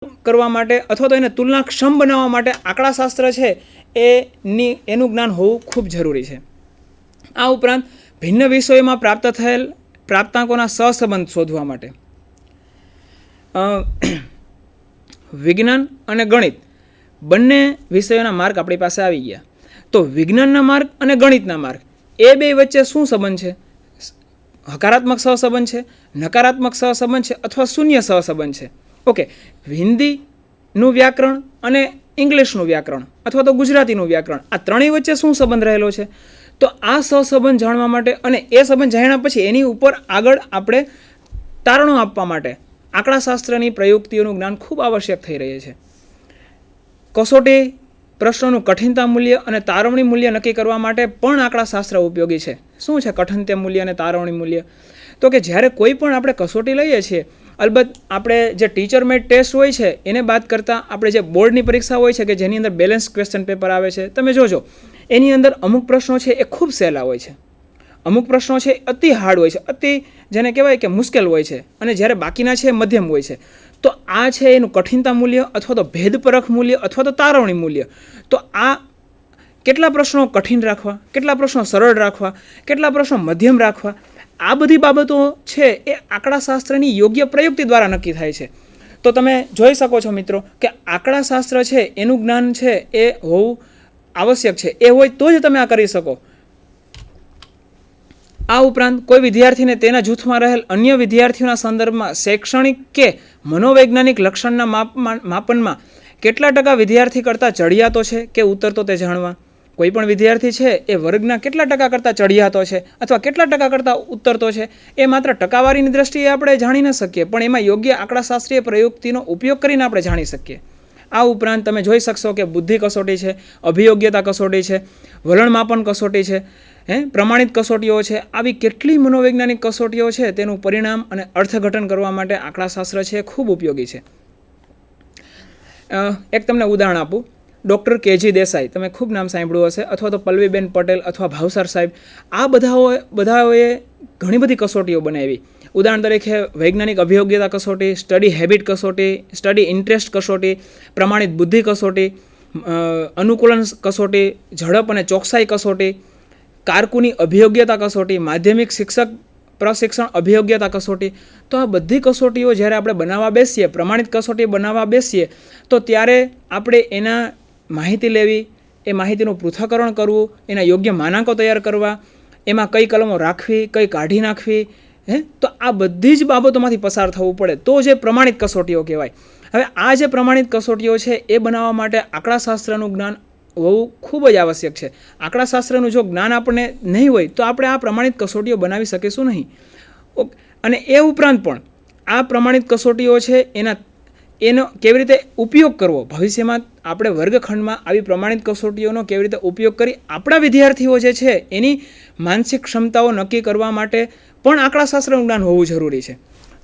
કરવા માટે અથવા તો એને તુલનાક્ષમ બનાવવા માટે આંકડાશાસ્ત્ર છે એનું જ્ઞાન હોવું ખૂબ જરૂરી છે. આ ઉપરાંત ભિન્ન વિષયોમાં પ્રાપ્ત થયેલ પ્રાપ્તાંકોના સહસંબંધ શોધવા માટે વિજ્ઞાન અને ગણિત બંને વિષયોના માર્ક આપણી પાસે આવી ગયા. તો વિજ્ઞાનના માર્ક અને ગણિતના માર્ક એ બે વચ્ચે શું સંબંધ છે? હકારાત્મક સહસંબંધ છે, નકારાત્મક સહસંબંધ છે અથવા શૂન્ય સહસંબંધ છે. ઓકે, હિન્દીનું વ્યાકરણ અને ઇંગ્લિશનું વ્યાકરણ અથવા તો ગુજરાતીનું વ્યાકરણ આ ત્રણેય વચ્ચે શું સંબંધ રહેલો છે? તો આ સહસંબંધ જાણવા માટે અને એ સંબંધ જાણ્યા પછી એની ઉપર આગળ આપણે તારણો આપવા માટે આંકડાશાસ્ત્રની પ્રયુક્તિઓનું જ્ઞાન ખૂબ આવશ્યક થઈ રહી છે. કસોટી પ્રશ્નોનું કઠિનતા મૂલ્ય અને તારવણી મૂલ્ય નક્કી કરવા માટે પણ આંકડાશાસ્ત્ર ઉપયોગી છે. શું છે કઠિનતા મૂલ્ય અને તારવણી મૂલ્ય? તો કે જ્યારે કોઈ પણ આપણે કસોટી લઈએ છીએ, અલબત્ત આપણે જે ટીચર મેડ ટેસ્ટ હોય છે એને બાદ કરતાં આપણે જે બોર્ડની પરીક્ષા હોય છે કે જેની અંદર બેલેન્સ ક્વેશ્ચન પેપર આવે છે, તમે જોજો એની અંદર અમુક પ્રશ્નો છે એ ખૂબ સહેલા હોય છે, અમુક પ્રશ્નો છે અતિ હાર્ડ હોય છે, અતિ જેને કહેવાય કે મુશ્કેલ હોય છે, અને જ્યારે બાકીના છે મધ્યમ હોય છે. તો આ છે એનું કઠિનતા મૂલ્ય અથવા તો ભેદપરખ મૂલ્ય અથવા તો તારવણી મૂલ્ય. તો આ કેટલા પ્રશ્નો કઠિન રાખવા, કેટલા પ્રશ્નો સરળ રાખવા, કેટલા પ્રશ્નો મધ્યમ રાખવા, આ બધી બાબતો છે એ આંકડાશાસ્ત્રની યોગ્ય પ્રયુક્તિ દ્વારા નક્કી થાય છે. તો તમે જોઈ શકો છો મિત્રો કે આંકડાશાસ્ત્ર છે એનું જ્ઞાન છે એ હોવું આવશ્યક છે. એ હોય તો જ તમે આ કરી શકો. આ ઉપરાંત કોઈ વિદ્યાર્થીને તેના જૂથમાં રહેલ અન્ય વિદ્યાર્થીઓના સંદર્ભમાં શૈક્ષણિક કે મનોવૈજ્ઞાનિક લક્ષણના માપનમાં કેટલા ટકા વિદ્યાર્થી કરતાં ચડિયાતો છે કે ઉતરતો તે જાણવા. કોઈ પણ વિદ્યાર્થી છે એ વર્ગના કેટલા ટકા કરતાં ચડિયાતો છે અથવા કેટલા ટકા કરતાં ઉતરતો છે એ માત્ર ટકાવારીની દ્રષ્ટિએ આપણે જાણી ન શકીએ, પણ એમાં યોગ્ય આંકડાશાસ્ત્રીય પ્રયુક્તિનો ઉપયોગ કરીને આપણે જાણી શકીએ. આ ઉપરાંત તમે જોઈ શકશો કે બુદ્ધિ કસોટી છે, અભિયોગ્યતા કસોટી છે, વલણ માપન કસોટી છે, પ્રમાણિત કસોટીઓ છે. આવી કેટલી મનોવૈજ્ઞાનિક કસોટીઓ છે તેનું પરિણામ અને અર્થઘટન કરવા માટે આંકડાશાસ્ત્ર છે એ ખૂબ ઉપયોગી છે. એક તમને ઉદાહરણ આપું. ડૉક્ટર કેજી દેસાઈ, તમે ખૂબ નામ સાંભળ્યું હશે, અથવા તો પલ્લવીબેન પટેલ અથવા ભાવસાર સાહેબ, આ બધાઓએ ઘણી બધી કસોટીઓ બનાવી. ઉદાહરણ તરીકે વૈજ્ઞાનિક અભિયોગ્યતા કસોટી, સ્ટડી હેબિટ કસોટી, સ્ટડી ઇન્ટરેસ્ટ કસોટી, પ્રમાણિત બુદ્ધિ કસોટી, અનુકૂલન કસોટી, ઝડપ અને ચોકસાઈ કસોટી, કારકુની અભિયોગ્યતા કસોટી, માધ્યમિક શિક્ષક પ્રશિક્ષણ અભિયોગ્યતા કસોટી. તો આ બધી કસોટીઓ જ્યારે આપણે બનાવવા બેસીએ, પ્રમાણિત કસોટી બનાવવા બેસીએ, તો ત્યારે આપણે એના માહિતી લેવી, એ માહિતીનું પૃથ્થકરણ કરવું, એના યોગ્ય માનાંકો તૈયાર કરવા, એમાં કઈ કલમો રાખવી, કઈ કાઢી નાખવી, તો આ બધી જ બાબતોમાંથી પસાર થવું પડે તો જે પ્રમાણિત કસોટીઓ કહેવાય. હવે આ જે પ્રમાણિત કસોટીઓ છે એ બનાવવા માટે આંકડાશાસ્ત્રનું જ્ઞાન હોવું ખૂબ જ આવશ્યક છે. આંકડાશાસ્ત્રનું જો જ્ઞાન આપણને નહીં હોય તો આપણે આ પ્રમાણિત કસોટીઓ બનાવી શકીશું નહીં. અને એ ઉપરાંત પણ આ પ્રમાણિત કસોટીઓ છે એનો કેવી રીતે ઉપયોગ કરવો, ભવિષ્યમાં આપણે વર્ગખંડમાં આવી પ્રમાણિત કસોટીઓનો કેવી રીતે ઉપયોગ કરી આપણા વિદ્યાર્થીઓ જે છે એની માનસિક ક્ષમતાઓ નક્કી કરવા માટે પણ આંકડાશાસ્ત્રનું જ્ઞાન હોવું જરૂરી છે.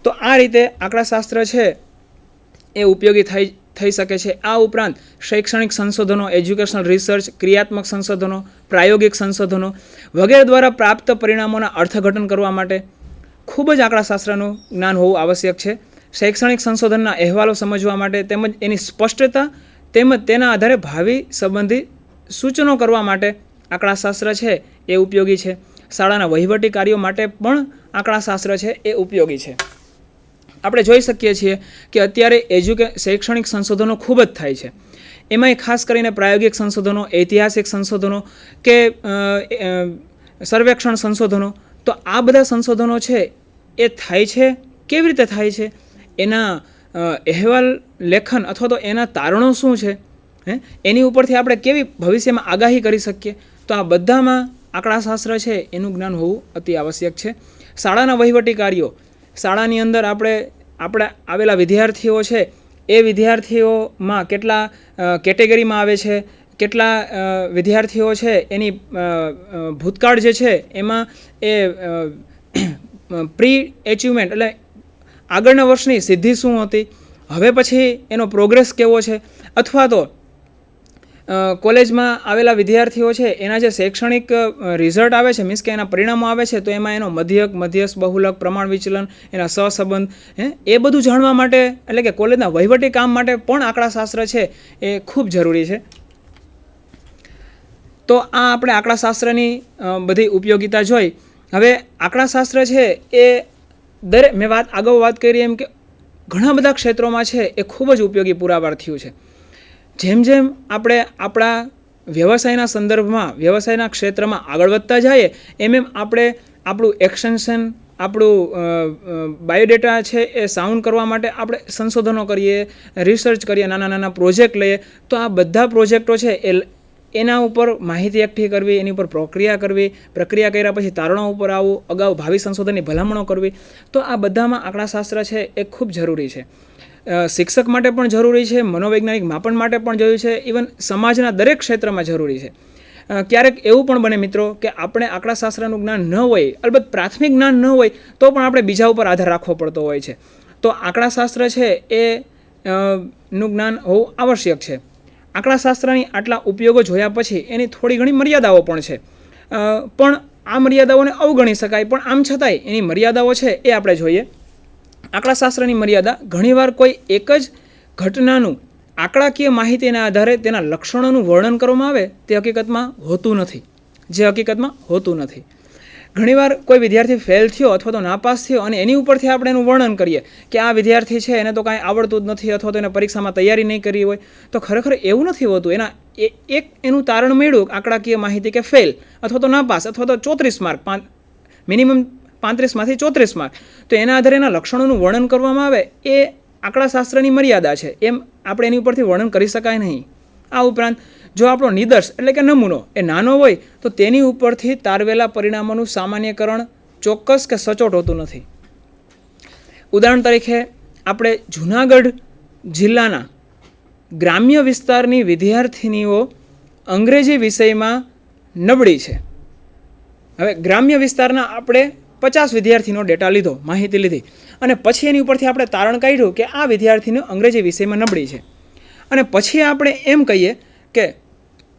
તો આ રીતે આંકડાશાસ્ત્ર છે એ ઉપયોગી થઈ શકે છે. આ ઉપરાંત શૈક્ષણિક સંશોધનો, એજ્યુકેશનલ રિસર્ચ, ક્રિયાત્મક સંશોધનો, પ્રાયોગિક સંશોધનો વગેરે દ્વારા પ્રાપ્ત પરિણામોના અર્થઘટન કરવા માટે ખૂબ જ આંકડાશાસ્ત્રનું જ્ઞાન હોવું આવશ્યક છે. શૈક્ષણિક સંશોધનના અહેવાલો સમજવા માટે તેમજ એની સ્પષ્ટતા તેમજ તેના આધારે ભાવિ સંબંધી સૂચનો કરવા માટે આંકડાશાસ્ત્ર છે એ ઉપયોગી છે. શાળાના વહીવટી કાર્યો માટે પણ આંકડાશાસ્ત્ર છે એ ઉપયોગી છે. આપણે જોઈ શકીએ છીએ કે અત્યારે શૈક્ષણિક સંશોધનો ખૂબ જ થાય છે. એમાંય ખાસ કરીને પ્રાયોગિક સંશોધનો, ઐતિહાસિક સંશોધનો કે સર્વેક્ષણ સંશોધનો. તો આ બધા સંશોધનો છે એ થાય છે કેવી રીતે થાય છે, એના અહેવાલ લેખન અથવા તો એના તારણો શું છે, એની ઉપરથી આપણે કેવી ભવિષ્યમાં આગાહી કરી શકીએ. તો આ બધામાં આંકડાશાસ્ત્ર છે એનું જ્ઞાન હોવું અતિ આવશ્યક છે. શાળાના વહીવટી કાર્યો, શાળાની અંદર આપણે આવેલા વિદ્યાર્થીઓ છે એ વિદ્યાર્થીઓમાં કેટલા કેટેગરીમાં આવે છે, કેટલા વિદ્યાર્થીઓ છે એની ભૂતકાળ જે છે એમાં એ પ્રી એચિવમેન્ટ એટલે આગળના વર્ષની સિદ્ધિ શું હતી, હવે પછી એનો પ્રોગ્રેસ કેવો છે, અથવા તો કોલેજમાં આવેલા વિદ્યાર્થીઓ છે એના જે શૈક્ષણિક રિઝલ્ટ આવે છે, મીન્સ કે એના પરિણામો આવે છે, તો એમાં એનો મધ્યક, મધ્યસ્થ, બહુલક, પ્રમાણ વિચલન, એના સહસંબંધ એ બધું જાણવા માટે, એટલે કે કોલેજના વહીવટી કામ માટે પણ આંકડાશાસ્ત્ર છે એ ખૂબ જરૂરી છે. તો આ આપણે આંકડાશાસ્ત્રની બધી ઉપયોગિતા જોઈ. હવે આંકડાશાસ્ત્ર છે એ મેં અગાઉ વાત કરી એમ કે ઘણા બધા ક્ષેત્રોમાં છે એ ખૂબ જ ઉપયોગી પુરાવાર થયું છે. જેમ જેમ આપણે આપણા વ્યવસાયના સંદર્ભમાં, વ્યવસાયના ક્ષેત્રમાં આગળ વધતા જઈએ એમ આપણે આપણું એક્સટેન્શન, આપણું બાયોડેટા છે એ સાઉન્ડ કરવા માટે આપણે સંશોધનો કરીએ, રિસર્ચ કરીએ, નાના નાના પ્રોજેક્ટ લઈએ. તો આ બધા પ્રોજેક્ટો છે એના ઉપર માહિતી એકઠી કરવી, એની ઉપર પ્રક્રિયા કરવી, પ્રક્રિયા કર્યા પછી તારણો ઉપર આવવું, અગાઉ ભાવિ સંશોધનની ભલામણો કરવી. તો આ બધામાં આંકડાશાસ્ત્ર છે એ ખૂબ જરૂરી છે. શિક્ષક માટે પણ જરૂરી છે, મનોવૈજ્ઞાનિક માપન માટે પણ જરૂરી છે, ઇવન સમાજના દરેક ક્ષેત્રમાં જરૂરી છે. ક્યારેક એવું પણ બને મિત્રો કે આપણે આંકડાશાસ્ત્રનું જ્ઞાન ન હોય, અલબત્ત પ્રાથમિક જ્ઞાન ન હોય તો પણ આપણે બીજા ઉપર આધાર રાખવો પડતો હોય છે. તો આંકડાશાસ્ત્ર છે એ નું જ્ઞાન હોવું આવશ્યક છે. આંકડાશાસ્ત્રની આટલા ઉપયોગો જોયા પછી એની થોડી ઘણી મર્યાદાઓ પણ છે, પણ આ મર્યાદાઓને અવગણી શકાય. પણ આમ છતાંય એની મર્યાદાઓ છે એ આપણે જોઈએ. આંકડાશાસ્ત્રની મર્યાદા ઘણીવાર કોઈ એક જ ઘટનાનું આંકડાકીય માહિતીના આધારે તેના લક્ષણોનું વર્ણન કરવામાં આવે તે હકીકતમાં હોતું નથી. ઘણીવાર કોઈ વિદ્યાર્થી ફેલ થયો અથવા તો નાપાસ થયો અને એની ઉપરથી આપણે એનું વર્ણન કરીએ કે આ વિદ્યાર્થી છે એને તો કાંઈ આવડતું જ નથી અથવા તો એને પરીક્ષામાં તૈયારી નહીં કરી હોય, તો ખરેખર એવું નથી હોતું. એનું તારણ મળ્યું આંકડાકીય માહિતી કે ફેલ અથવા તો નાપાસ અથવા તો 34 માર્ક, મિનિમમ 35માંથી 34 માર્ક, તો એના આધારે એના લક્ષણોનું વર્ણન કરવામાં આવે એ આંકડાશાસ્ત્રની મર્યાદા છે. એમ આપણે એની ઉપરથી વર્ણન કરી શકાય નહીં. આ ઉપરાંત જો આપણો નિદર્શ એટલે કે નમૂનો એ નાનો હોય તો તેની ઉપરથી તારવેલા પરિણામોનું સામાન્યકરણ ચોક્કસ કે સચોટ હોતું નથી. ઉદાહરણ તરીકે આપણે જૂનાગઢ જિલ્લાના ગ્રામ્ય વિસ્તારની વિદ્યાર્થિનીઓ અંગ્રેજી વિષયમાં નબળી છે. હવે ગ્રામ્ય વિસ્તારના આપણે 50 વિદ્યાર્થીનો ડેટા લીધો, માહિતી લીધી, અને પછી એની ઉપરથી આપણે તારણ કાઢ્યું કે આ વિદ્યાર્થીનો અંગ્રેજી વિષયમાં નબળી છે. અને પછી આપણે એમ કહીએ કે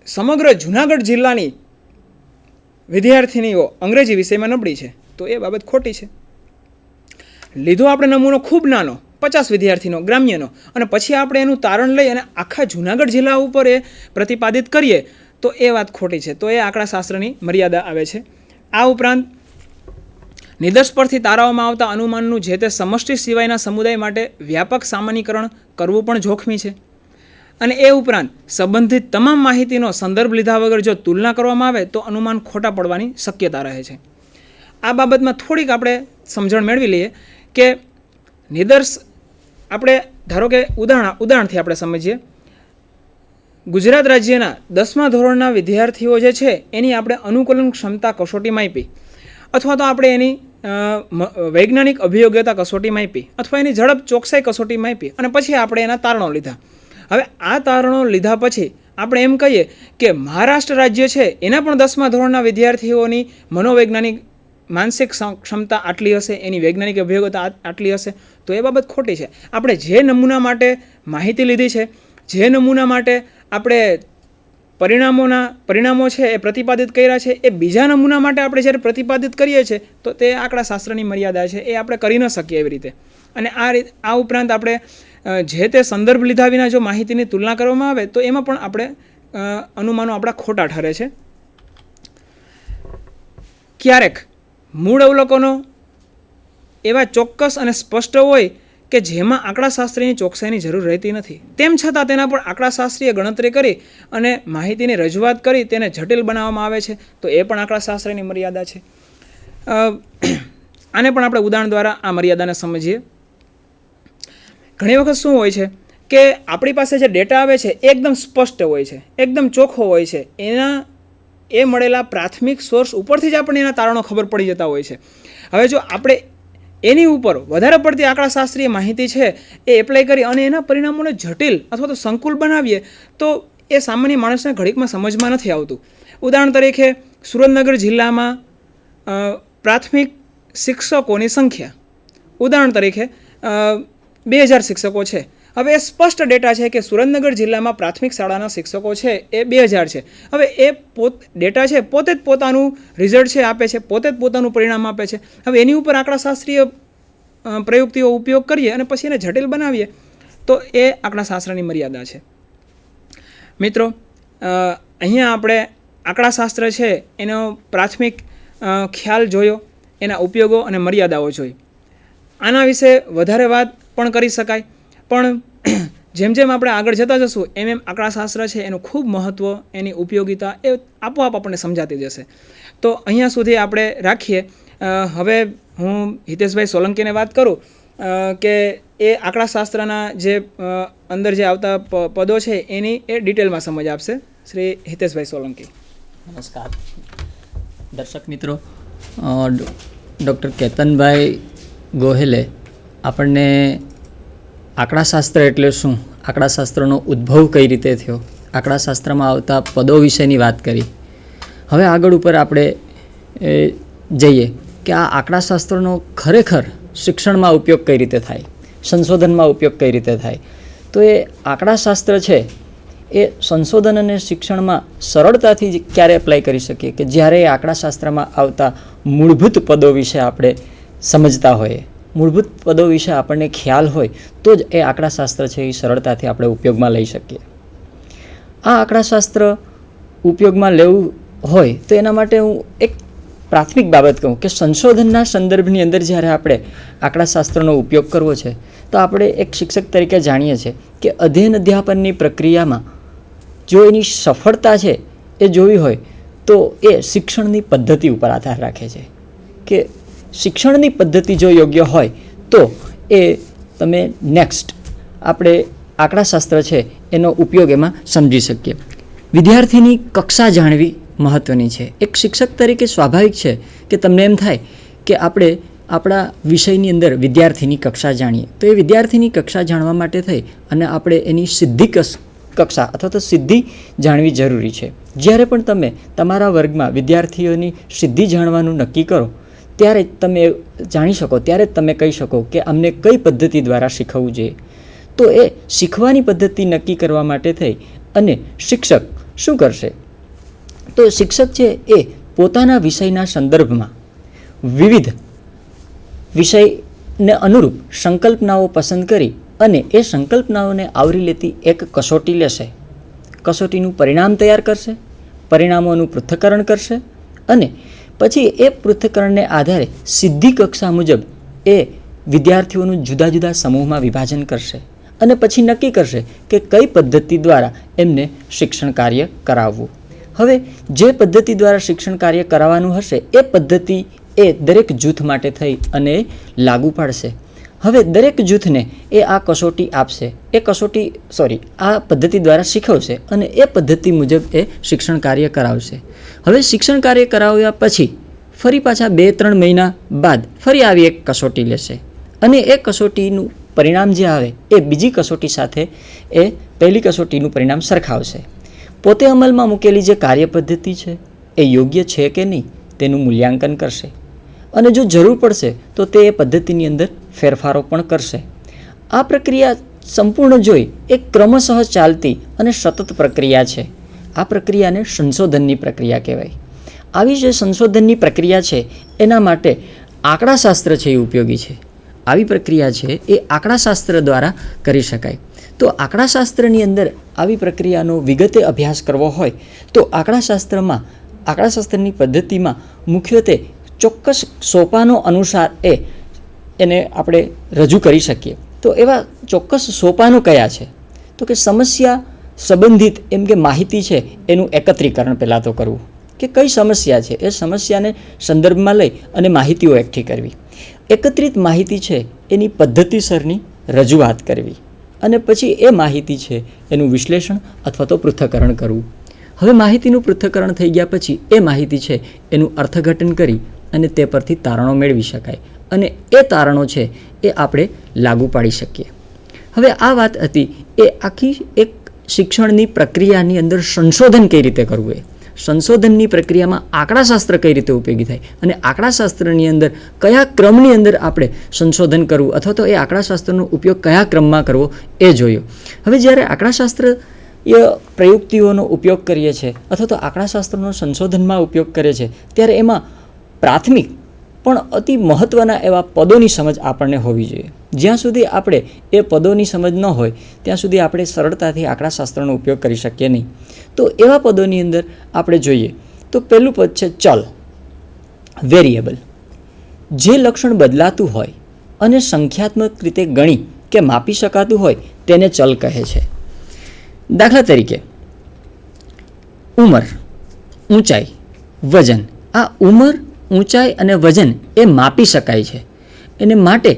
સમગ્ર જૂનાગઢ જિલ્લાની વિદ્યાર્થિનીઓ અંગ્રેજી વિષયમાં નબળી છે, તો એ બાબત ખોટી છે. લીધો આપણે નમૂનો ખૂબ નાનો, 50 વિદ્યાર્થીનો ગ્રામ્યનો, અને પછી આપણે એનું તારણ લઈ અને આખા જૂનાગઢ જિલ્લા ઉપર એ પ્રતિપાદિત કરીએ તો એ વાત ખોટી છે. તો એ આંકડાશાસ્ત્રની મર્યાદા આવે છે. આ ઉપરાંત નિદર્શ પરથી તારવવામાં આવતા અનુમાનનું જે તે સમષ્ટિ સિવાયના સમુદાય માટે વ્યાપક સામાન્યીકરણ કરવું પણ જોખમી છે. અને એ ઉપરાંત સંબંધિત તમામ માહિતીનો સંદર્ભ લીધા વગર જો તુલના કરવામાં આવે તો અનુમાન ખોટા પડવાની શક્યતા રહે છે. આ બાબતમાં થોડીક આપણે સમજણ મેળવી લઈએ કે નિદર્શ આપણે ધારો કે ઉદાહરણથી આપણે સમજીએ. ગુજરાત રાજ્યના 10મા ધોરણના વિદ્યાર્થીઓ જે છે એની આપણે અનુકૂલન ક્ષમતા કસોટી માપી, અથવા તો આપણે એની વૈજ્ઞાનિક અભિયોગ્યતા કસોટી માપી, અથવા એની ઝડપ ચોકસાઈ કસોટી માપી, અને પછી આપણે એના તારણો લીધા. હવે આ તારણો લીધા પછી આપણે એમ કહીએ કે મહારાષ્ટ્ર રાજ્ય છે એના પણ 10મા ધોરણના વિદ્યાર્થીઓની મનોવૈજ્ઞાનિક માનસિક ક્ષમતા આટલી હશે, એની વૈજ્ઞાનિક અભિયોગ્યતા આટલી હશે, તો એ બાબત ખોટી છે. આપણે જે નમૂના માટે માહિતી લીધી છે, જે નમૂના માટે આપણે પરિણામો છે એ પ્રતિપાદિત કર્યા છે, એ બીજા નમૂના માટે આપણે જ્યારે પ્રતિપાદિત કરીએ છીએ તો તે આંકડાશાસ્ત્રની મર્યાદા છે, એ આપણે કરી ન શકીએ એવી રીતે. અને આ ઉપરાંત આપણે જે તે સંદર્ભ લીધા વિના જો માહિતીની તુલના કરવામાં આવે તો એમાં પણ આપણે અનુમાનો આપણા ખોટા ઠરે છે. ક્યારેક મૂળ અવલોકનો એવા ચોક્કસ અને સ્પષ્ટ હોય કે જેમાં આંકડાશાસ્ત્રીની ચોકસાઈની જરૂર રહેતી નથી, તેમ છતાં તેના પર આંકડાશાસ્ત્રીય ગણતરી કરી અને માહિતીની રજૂઆત કરી તેને જટિલ બનાવવામાં આવે છે, તો એ પણ આંકડાશાસ્ત્રની મર્યાદા છે. આને પણ આપણે ઉદાહરણ દ્વારા આ મર્યાદાને સમજીએ. ઘણી વખત શું હોય છે કે આપણી પાસે જે ડેટા આવે છે એકદમ સ્પષ્ટ હોય છે, એકદમ ચોખ્ખો હોય છે, એ મળેલા પ્રાથમિક સોર્સ ઉપરથી જ આપણને એના તારણો ખબર પડી જતા હોય છે. હવે જો આપણે એની ઉપર વધારે પડતી આંકડાશાસ્ત્રીય માહિતી છે એ એપ્લાય કરી અને એના પરિણામોને જટિલ અથવા તો સંકુલ બનાવીએ તો એ સામાન્ય માણસને ઘડીકમાં સમજમાં નથી આવતું. ઉદાહરણ તરીકે સુરેન્દ્રનગર જિલ્લામાં પ્રાથમિક શિક્ષકોની સંખ્યા, ઉદાહરણ તરીકે 2000 શિક્ષકો છે. હવે એ સ્પષ્ટ ડેટા છે કે સુરેન્દ્રનગર જિલ્લામાં પ્રાથમિક શાળાના શિક્ષકો છે એ 2000 છે. હવે એ ડેટા છે પોતે જ પોતાનું રિઝલ્ટ છે આપે છે, પોતે જ પોતાનું પરિણામ આપે છે. હવે એની ઉપર આંકડાશાસ્ત્રીય પ્રયુક્તિઓ ઉપયોગ કરીએ અને પછી એને જટિલ બનાવીએ તો એ આંકડાશાસ્ત્રની મર્યાદા છે. મિત્રો, અહીંયા આપણે આંકડાશાસ્ત્ર છે એનો પ્રાથમિક ખ્યાલ જોયો, એના ઉપયોગો અને મર્યાદાઓ જોઈ. આના વિશે વધારે વાત પણ કરી શકાય, પણ જેમ જેમ આપણે આગળ જતા જશું એમ એમ આંકડાશાસ્ત્ર છે એનું ખૂબ મહત્ત્વ, એની ઉપયોગિતા એ આપોઆપ આપણને સમજાતી જશે. તો અહીંયા સુધી આપણે રાખીએ. હવે હું હિતેશભાઈ સોલંકીને વાત કરું કે એ આંકડાશાસ્ત્રના જે અંદર જે આવતા પદો છે એની એ ડિટેલમાં સમજ આપશે. શ્રી હિતેશભાઈ સોલંકી. નમસ્કાર દર્શક મિત્રો. ડૉક્ટર કેતનભાઈ ગોહિલે આપણને આંકડાશાસ્ત્ર એટલે શું, આંકડાશાસ્ત્રનો ઉદ્ભવ કઈ રીતે થયો, આંકડાશાસ્ત્રમાં આવતા પદો વિશેની વાત કરી. હવે આગળ ઉપર આપણે જઈએ કે આ આંકડાશાસ્ત્રનો ખરેખર શિક્ષણમાં ઉપયોગ કઈ રીતે થાય, સંશોધનમાં ઉપયોગ કઈ રીતે થાય. તો એ આંકડાશાસ્ત્ર છે એ સંશોધન અને શિક્ષણમાં સરળતાથી ક્યારે એપ્લાય કરી શકીએ કે જ્યારે એ આંકડાશાસ્ત્રમાં આવતા મૂળભૂત પદો વિશે આપણે સમજતા હોઈએ, મૂળભૂત પદો વિશે આપણને ખ્યાલ હોય તો જ એ આંકડાશાસ્ત્ર છે એ સરળતાથી આપણે ઉપયોગમાં લઈ શકીએ. આ આંકડાશાસ્ત્ર ઉપયોગમાં લેવું હોય તો એના માટે હું એક પ્રાથમિક બાબત કહું કે સંશોધનના સંદર્ભની અંદર જ્યારે આપણે આંકડાશાસ્ત્રનો ઉપયોગ કરવો છે તો આપણે એક શિક્ષક તરીકે જાણીએ છીએ કે અધ્યયન અધ્યાપનની પ્રક્રિયામાં જો એની સફળતા છે એ જોવી હોય તો એ શિક્ષણની પદ્ધતિ ઉપર આધાર રાખે છે કે શિક્ષણની પદ્ધતિ જો યોગ્ય હોય તો એ તમે નેક્સ્ટ આપણે આંકડાશાસ્ત્ર છે એનો ઉપયોગ એમાં સમજી શકીએ. વિદ્યાર્થીની કક્ષા જાણવી મહત્ત્વની છે. એક શિક્ષક તરીકે સ્વાભાવિક છે કે તમને એમ થાય કે આપણે આપણા વિષયની અંદર વિદ્યાર્થીની કક્ષા જાણીએ. તો એ વિદ્યાર્થીની કક્ષા જાણવા માટે થઈ અને આપણે એની સિદ્ધિ કક્ષા અથવા તો સિદ્ધિ જાણવી જરૂરી છે. જ્યારે પણ તમે તમારા વર્ગમાં વિદ્યાર્થીઓની સિદ્ધિ જાણવાનું નક્કી કરો ત્યારે તમે જાણી શકો, ત્યારે જ તમે કહી શકો કે અમને કઈ પદ્ધતિ દ્વારા શીખવવું જોઈએ. તો એ શીખવાની પદ્ધતિ નક્કી કરવા માટે થઈ અને શિક્ષક શું કરશે? તો શિક્ષક છે એ પોતાના વિષયના સંદર્ભમાં વિવિધ વિષયને અનુરૂપ સંકલ્પનાઓ પસંદ કરી અને એ સંકલ્પનાઓને આવરી લેતી એક કસોટી લેશે. કસોટીનું પરિણામ તૈયાર કરશે, પરિણામોનું પૃથ્થકરણ કરશે અને પછી એ પૃથ્થકરણને આધારે સિદ્ધિ કક્ષા મુજબ એ વિદ્યાર્થીઓનું જુદા જુદા સમૂહમાં વિભાજન કરશે અને પછી નક્કી કરશે કે કઈ પદ્ધતિ દ્વારા એમને શિક્ષણ કાર્ય કરાવવું. હવે જે પદ્ધતિ દ્વારા શિક્ષણ કાર્ય કરાવવાનું હશે એ પદ્ધતિ એ દરેક જૂથ માટે થઈ અને લાગુ પાડશે. હવે દરેક જૂથને એ આ કસોટી આપશે, આ પદ્ધતિ દ્વારા શીખવશે અને એ પદ્ધતિ મુજબ એ શિક્ષણ કાર્ય કરાવશે. હવે શિક્ષણ કાર્ય કરાવ્યા પછી ફરી પાછા 2-3 મહિના બાદ ફરી આવી એક કસોટી લેશે અને એ કસોટીનું પરિણામ જે આવે એ બીજી કસોટી સાથે એ પહેલી કસોટીનું પરિણામ સરખાવશે. પોતે અમલમાં મૂકેલી જે કાર્ય પદ્ધતિ છે એ યોગ્ય છે કે નહીં તેનું મૂલ્યાંકન કરશે અને જો જરૂર પડશે તો તે એ પદ્ધતિની અંદર ફેરફારો પણ કરશે. આ પ્રક્રિયા સંપૂર્ણ જોઈ એક ક્રમશઃ ચાલતી અને સતત પ્રક્રિયા છે. આ પ્રક્રિયાને સંશોધનની પ્રક્રિયા કહેવાય. આવી જે સંશોધનની પ્રક્રિયા છે એના માટે આંકડાશાસ્ત્ર છે એ ઉપયોગી છે. આવી પ્રક્રિયા છે એ આંકડાશાસ્ત્ર દ્વારા કરી શકાય. તો આંકડાશાસ્ત્રની અંદર આવી પ્રક્રિયાનો વિગતે અભ્યાસ કરવો હોય તો આંકડાશાસ્ત્રની પદ્ધતિમાં મુખ્યત્વે ચોક્કસ સોપાનો અનુસાર એને આપણે રજૂ કરી શકીએ. તો એવા ચોક્કસ સોપાનો કયા છે? તો કે સમસ્યા સંબંધિત એમ કે માહિતી છે એનું એકત્રીકરણ પહેલાં તો કરવું કે કઈ સમસ્યા છે એ સમસ્યાને સંદર્ભમાં લઈ અને માહિતીઓ એકઠી કરવી. એકત્રિત માહિતી છે એની પદ્ધતિસરની રજૂઆત કરવી અને પછી એ માહિતી છે એનું વિશ્લેષણ અથવા તો પૃથ્થકરણ કરવું. હવે માહિતીનું પૃથ્થકરણ થઈ ગયા પછી એ માહિતી છે એનું અર્થઘટન કરી અને તે પરથી તારણો મેળવી શકાય અને એ તારણો છે એ આપણે લાગુ પાડી શકીએ. હવે આ વાત હતી એ આખી એક શિક્ષણની પ્રક્રિયાની અંદર સંશોધન કઈ રીતે કરવું. સંશોધનની પ્રક્રિયામાં આંકડાશાસ્ત્ર કઈ રીતે ઉપયોગી થાય અને આંકડાશાસ્ત્રની અંદર કયા ક્રમની અંદર આપણે સંશોધન કરવું અથવા તો એ આંકડાશાસ્ત્રનો ઉપયોગ કયા ક્રમમાં કરવો એ જોયું. હવે જ્યારે આંકડાશાસ્ત્ર પ્રયુક્તિઓનો ઉપયોગ કરીએ છીએ અથવા તો આંકડાશાસ્ત્રનો સંશોધનમાં ઉપયોગ કરે છે ત્યારે એમાં પ્રાથમિક પણ અતિ મહત્ત્વના એવા પદોની સમજ આપણને હોવી જોઈએ. જ્યાં સુધી આપણે એ પદોની સમજ ન હોય ત્યાં સુધી આપણે સરળતાથી આંકડાશાસ્ત્રનો ઉપયોગ કરી શકીએ નહીં. તો એવા પદોની અંદર આપણે જોઈએ તો પહેલું પદ છે ચલ, વેરિયેબલ. જે લક્ષણ બદલાતું હોય અને સંખ્યાત્મક રીતે ગણી કે માપી શકાતું હોય તેને ચલ કહે છે. દાખલા તરીકે ઉંમર, ઊંચાઈ, વજન. આ ઉંમર, ઊંચાઈ અને વજન એ માપી શકાય છે. એને માટે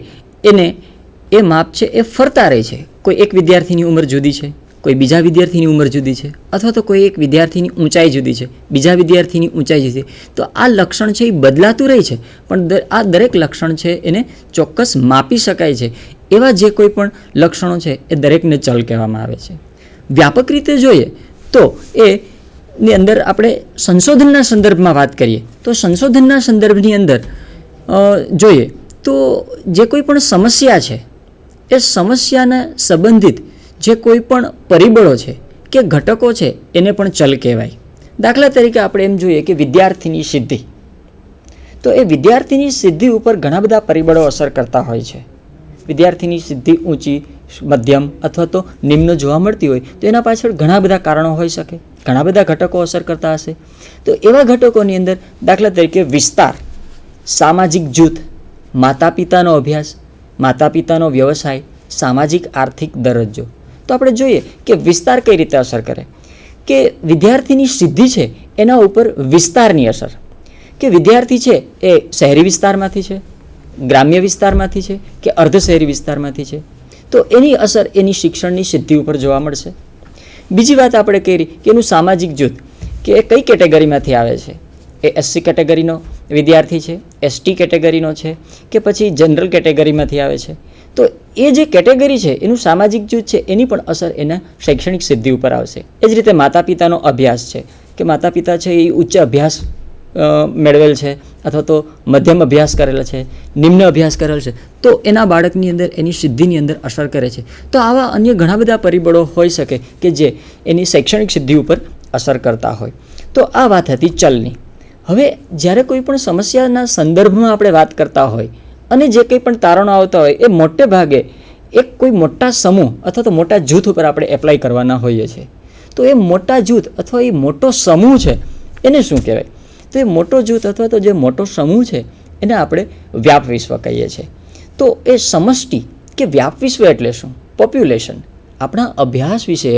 એ માપ છે એ ફરતા રહે છે. કોઈ એક વિદ્યાર્થીની ઉંમર જુદી છે, કોઈ બીજા વિદ્યાર્થીની ઉંમર જુદી છે, અથવા તો કોઈ એક વિદ્યાર્થીની ઊંચાઈ જુદી છે, બીજા વિદ્યાર્થીની ઊંચાઈ જુદી છે. તો આ લક્ષણ છે એ બદલાતું રહે છે, પણ આ દરેક લક્ષણ છે એને ચોક્કસ માપી શકાય છે. એવા જે કોઈ પણ લક્ષણો છે એ દરેકને ચલ કહેવામાં આવે છે. વ્યાપક રીતે જોઈએ તો ની અંદર આપણે સંશોધનના સંદર્ભમાં વાત કરીએ તો સંશોધનના સંદર્ભની અંદર જોઈએ તો જે કોઈ પણ સમસ્યા છે એ સમસ્યાના સંબંધિત જે કોઈ પણ પરિબળો છે કે ઘટકો છે એને પણ ચલ કહેવાય. દાખલા તરીકે આપણે એમ જોઈએ કે વિદ્યાર્થીની સિદ્ધિ, તો એ વિદ્યાર્થીની સિદ્ધિ ઉપર ઘણા બધા પરિબળો અસર કરતા હોય છે. વિદ્યાર્થીની સિદ્ધિ ઊંચી, મધ્યમ અથવા તો નિમ્ન જોવા મળતી હોય તો એના પાછળ ઘણા બધા કારણો હોઈ શકે, ઘણા બધા ઘટકો અસર કરતા હશે. તો એવા ઘટકોની અંદર દાખલા તરીકે વિસ્તાર, સામાજિક જૂથ, માતા પિતાનો અભ્યાસ, માતા પિતાનો વ્યવસાય, સામાજિક આર્થિક દરજ્જો. તો આપણે જોઈએ કે વિસ્તાર કઈ રીતે અસર કરે, કે વિદ્યાર્થીની સિદ્ધિ છે એના ઉપર વિસ્તારની અસર, કે વિદ્યાર્થી છે એ શહેરી વિસ્તારમાંથી છે, ગ્રામ્ય વિસ્તારમાંથી છે કે અર્ધ શહેરી વિસ્તારમાંથી છે, તો એની અસર એની શિક્ષણની સિદ્ધિ ઉપર જોવા મળશે. બીજી વાત આપણે કરી કે એનું સામાજિક જૂથ, કે એ કઈ કેટેગરીમાંથી આવે છે, એ એસસી કેટેગરીનો વિદ્યાર્થી છે, એસટી કેટેગરીનો છે કે પછી જનરલ કેટેગરીમાંથી આવે છે. તો એ જે કેટેગરી છે એનું સામાજિક જૂથ છે એની પણ અસર એના શૈક્ષણિક સિદ્ધિ ઉપર આવશે. એ જ રીતે માતા પિતાનો અભ્યાસ છે, કે માતા પિતા છે એ ઉચ્ચ અભ્યાસ મેળવેલ છે અથવા તો મધ્યમ અભ્યાસ કરેલો છે, નિમ્ન અભ્યાસ કરેલ છે, તો એના બાળકની અંદર એની સિદ્ધિની અંદર અસર કરે છે. તો આવા અન્ય ઘણા બધા પરિબળો હોઈ શકે કે જે એની શૈક્ષણિક સિદ્ધિ ઉપર અસર કરતા હોય. તો આ વાત હતી ચલની. હવે જ્યારે કોઈ પણ સમસ્યાના સંદર્ભમાં આપણે વાત કરતા હોય અને જે કંઈ પણ તારણો આવતા હોય એ મોટે ભાગે એક કોઈ મોટા સમૂહ અથવા તો મોટા જૂથ ઉપર આપણે એપ્લાય કરવાના હોઈએ છીએ. તો એ મોટા જૂથ અથવા એ મોટો સમૂહ છે એને શું કહેવાય? તો એ મોટો જૂથ અથવા તો જે મોટો સમૂહ છે એને આપણે વ્યાપ વિશ્વ કહીએ છીએ. તો એ સમષ્ટિ કે વ્યાપ વિશ્વ એટલે શું? પોપ્યુલેશન. આપણા અભ્યાસ વિશે